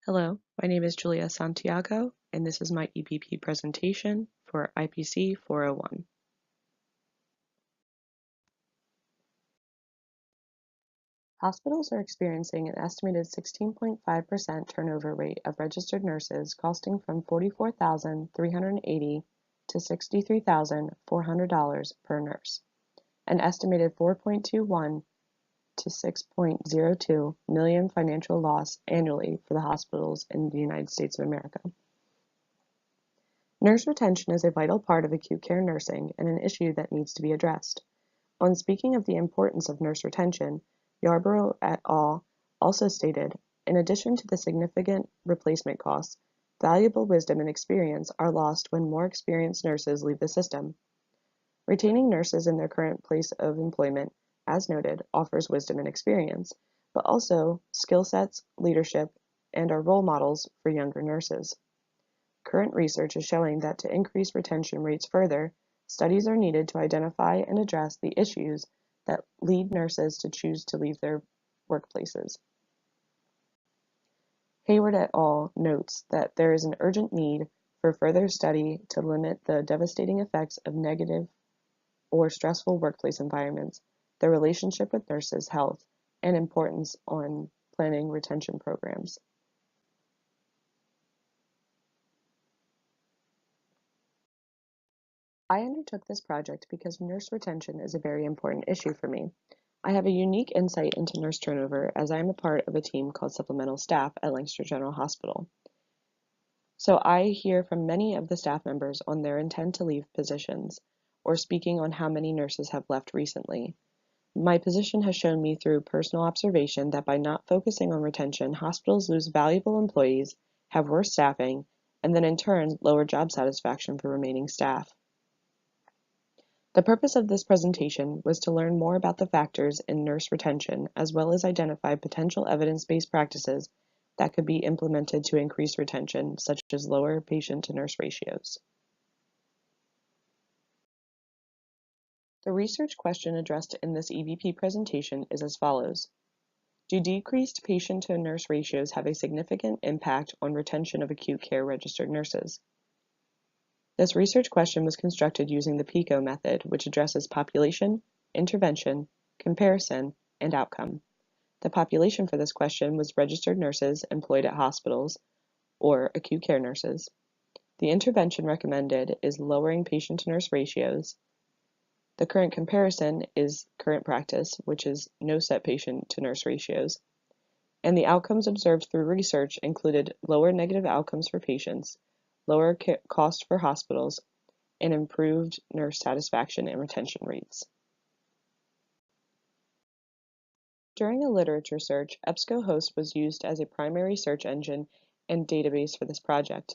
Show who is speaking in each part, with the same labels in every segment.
Speaker 1: Hello, my name is Julia Santiago, and this is my EBP presentation for IPC 401. Hospitals are experiencing an estimated 16.5% turnover rate of registered nurses, costing from $44,380 to $63,400 per nurse, an estimated 4.21 to 6.02 million financial loss annually for the hospitals in the United States of America. Nurse retention is a vital part of acute care nursing and an issue that needs to be addressed. On speaking of the importance of nurse retention, Yarborough et al. Also stated, in addition to the significant replacement costs, valuable wisdom and experience are lost when more experienced nurses leave the system. Retaining nurses in their current place of employment, as noted, offers wisdom and experience, but also skill sets, leadership, and are role models for younger nurses. Current research is showing that to increase retention rates further, studies are needed to identify and address the issues that lead nurses to choose to leave their workplaces. Hayward et al. Notes that there is an urgent need for further study to limit the devastating effects of negative or stressful workplace environments, their relationship with nurses' health, and importance on planning retention programs. I undertook this project because nurse retention is a very important issue for me. I have a unique insight into nurse turnover as I am a part of a team called supplemental staff at Lancaster General Hospital. So I hear from many of the staff members on their intent to leave positions, or speaking on how many nurses have left recently. My position has shown me through personal observation that by not focusing on retention, hospitals lose valuable employees, have worse staffing, and then in turn lower job satisfaction for remaining staff. The purpose of this presentation was to learn more about the factors in nurse retention, as well as identify potential evidence-based practices that could be implemented to increase retention, such as lower patient-to-nurse ratios. The research question addressed in this EBP presentation is as follows. Do decreased patient-to-nurse ratios have a significant impact on retention of acute care registered nurses? This research question was constructed using the PICO method, which addresses population, intervention, comparison, and outcome. The population for this question was registered nurses employed at hospitals, or acute care nurses. The intervention recommended is lowering patient-to-nurse ratios. The current comparison is current practice, which is no set patient-to-nurse ratios. And the outcomes observed through research included lower negative outcomes for patients, lower cost for hospitals, and improved nurse satisfaction and retention rates. During a literature search, EBSCOhost was used as a primary search engine and database for this project,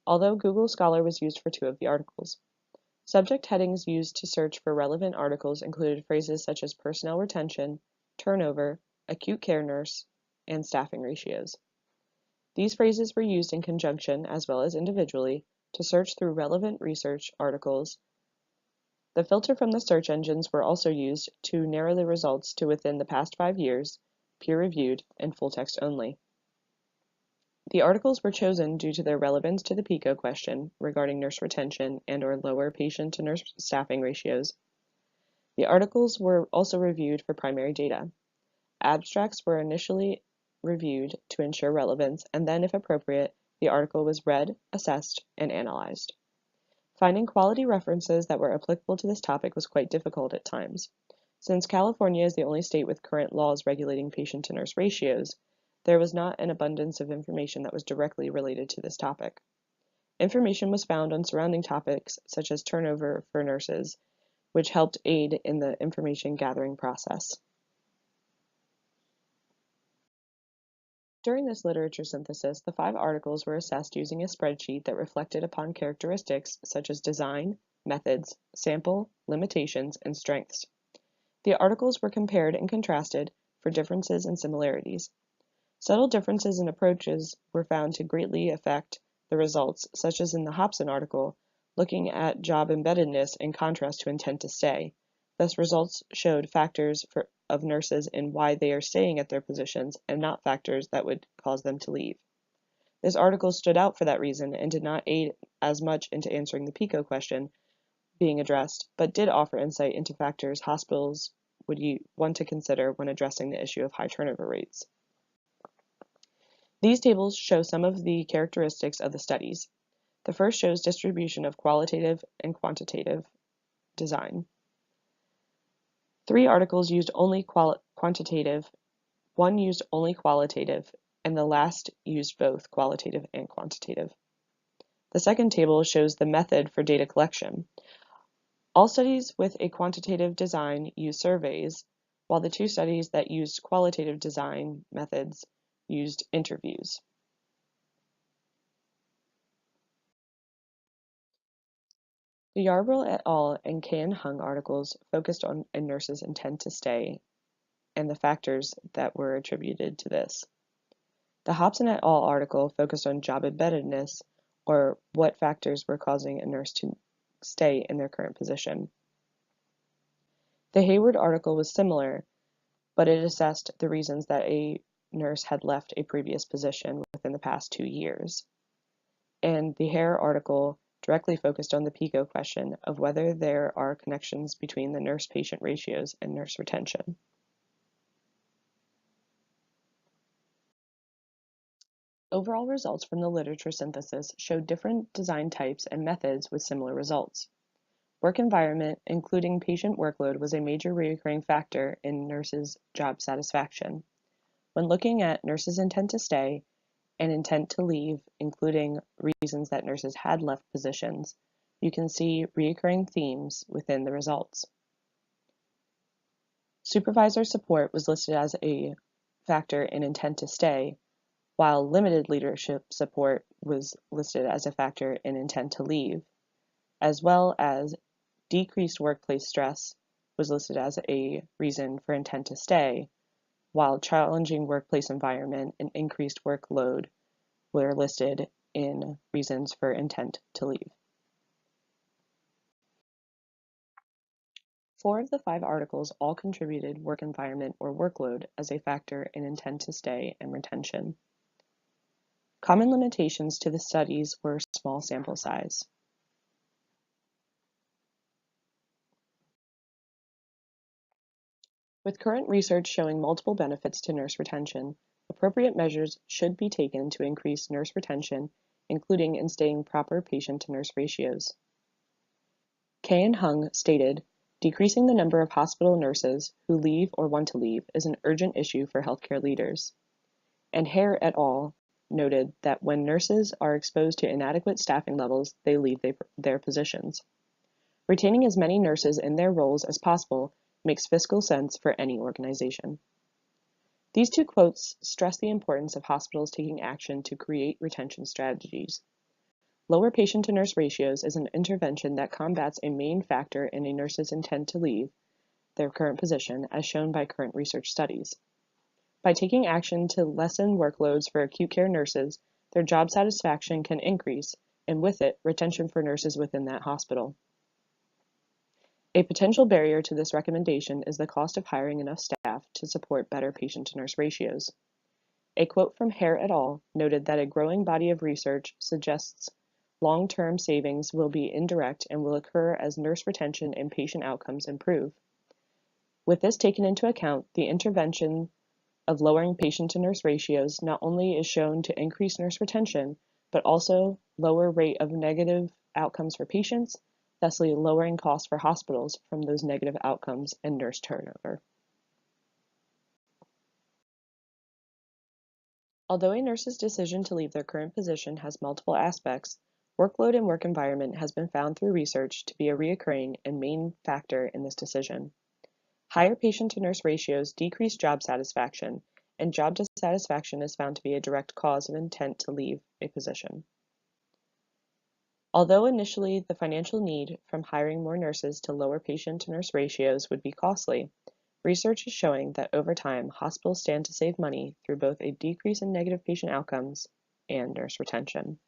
Speaker 1: although Google Scholar was used for 2 of the articles. Subject headings used to search for relevant articles included phrases such as personnel retention, turnover, acute care nurse, and staffing ratios. These phrases were used in conjunction, as well as individually, to search through relevant research articles. The filter from the search engines were also used to narrow the results to within the past 5 years, peer-reviewed, and full text only. The articles were chosen due to their relevance to the PICO question regarding nurse retention and/or lower patient-to-nurse staffing ratios. The articles were also reviewed for primary data. Abstracts were initially reviewed to ensure relevance, and then, if appropriate, the article was read, assessed, and analyzed. Finding quality references that were applicable to this topic was quite difficult at times. Since California is the only state with current laws regulating patient-to-nurse ratios, there was not an abundance of information that was directly related to this topic. Information was found on surrounding topics such as turnover for nurses, which helped aid in the information gathering process. During this literature synthesis, the 5 articles were assessed using a spreadsheet that reflected upon characteristics such as design, methods, sample, limitations, and strengths. The articles were compared and contrasted for differences and similarities. Subtle differences in approaches were found to greatly affect the results, such as in the Hobson article, looking at job embeddedness in contrast to intent to stay. Thus, results showed factors of nurses in why they are staying at their positions and not factors that would cause them to leave. This article stood out for that reason and did not aid as much into answering the PICO question being addressed, but did offer insight into factors hospitals would want to consider when addressing the issue of high turnover rates. These tables show some of the characteristics of the studies. The first shows distribution of qualitative and quantitative design. 3 articles used only quantitative, 1 used only qualitative, and the last used both qualitative and quantitative. The second table shows the method for data collection. All studies with a quantitative design used surveys, while the 2 studies that used qualitative design methods used interviews. The Yarbrough et al. And Kan Hung articles focused on a nurse's intent to stay and the factors that were attributed to this. The Hobson et al. Article focused on job embeddedness, or what factors were causing a nurse to stay in their current position. The Hayward article was similar, but it assessed the reasons that a nurse had left a previous position within the past 2 years. And the Hare article directly focused on the PICO question of whether there are connections between the nurse-patient ratios and nurse retention. Overall results from the literature synthesis showed different design types and methods with similar results. Work environment, including patient workload, was a major recurring factor in nurses' job satisfaction. When looking at nurses' intent to stay and intent to leave, including reasons that nurses had left positions, you can see recurring themes within the results. Supervisor support was listed as a factor in intent to stay, while limited leadership support was listed as a factor in intent to leave, as well as decreased workplace stress was listed as a reason for intent to stay, while challenging workplace environment and increased workload were listed in reasons for intent to leave. 4 of the 5 articles all contributed work environment or workload as a factor in intent to stay and retention. Common limitations to the studies were small sample size. With current research showing multiple benefits to nurse retention, appropriate measures should be taken to increase nurse retention, including instilling proper patient-to-nurse ratios. Kan Hung stated, "Decreasing the number of hospital nurses who leave or want to leave is an urgent issue for healthcare leaders." And Hare et al. Noted that when nurses are exposed to inadequate staffing levels, they leave their positions. Retaining as many nurses in their roles as possible makes fiscal sense for any organization. These 2 quotes stress the importance of hospitals taking action to create retention strategies. Lower patient-to-nurse ratios is an intervention that combats a main factor in a nurse's intent to leave their current position, as shown by current research studies. By taking action to lessen workloads for acute care nurses, their job satisfaction can increase, and with it, retention for nurses within that hospital. A potential barrier to this recommendation is the cost of hiring enough staff to support better patient-to-nurse ratios. A quote from Hare et al. Noted that a growing body of research suggests long-term savings will be indirect and will occur as nurse retention and patient outcomes improve. With this taken into account, the intervention of lowering patient-to-nurse ratios not only is shown to increase nurse retention, but also lower rate of negative outcomes for patients, thusly lowering costs for hospitals from those negative outcomes and nurse turnover. Although a nurse's decision to leave their current position has multiple aspects, workload and work environment has been found through research to be a recurring and main factor in this decision. Higher patient-to-nurse ratios decrease job satisfaction, and job dissatisfaction is found to be a direct cause of intent to leave a position. Although initially the financial need from hiring more nurses to lower patient-to-nurse ratios would be costly, research is showing that over time, hospitals stand to save money through both a decrease in negative patient outcomes and nurse retention.